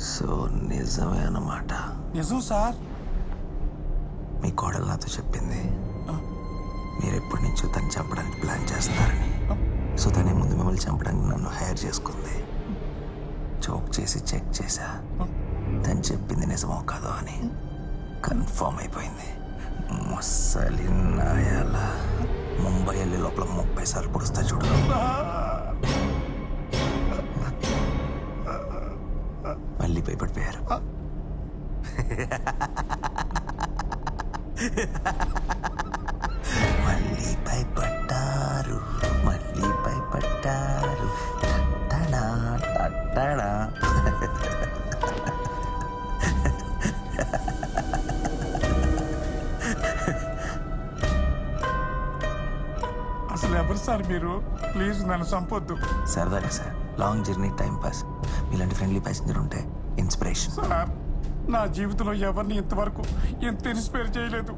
So నిజమే అన్నమాట. నిజం సార్. మీ కోడలు నాతో చెప్పింది మీరు ఎప్పటి నుంచో తను చంపడానికి ప్లాన్ చేస్తారని. సో తనే ముందు మిమ్మల్ని చంపడానికి నన్ను హైర్ చేసుకుంది. చోక్ చేసి చెక్ చేశా, తను చెప్పింది నిజమో కాదో అని కన్ఫర్మ్ అయిపోయింది. ముసలి నాయాల ముంబై వెళ్ళి లోపల 30 సార్లు పొడుస్తా చూడు. మళ్ళీ భయపడిపోయారు. మళ్ళీ భయపడ్డారు, మళ్ళీ భయపడ్డారు. టటడా, టటడా. అసలు ఎవరు సార్ మీరు? ప్లీజ్ నన్ను చంపొద్దు సరదాగా sir, long journey, time pass. ఇలాంటి ఫ్రెండ్లీ ప్యాసింజర్ ఉంటే ఇన్స్పిరేషన్. సార్. నా జీవితంలో ఎవరిని ఇంతవరకు ఎంత ఇన్స్పైర్ చేయలేదు.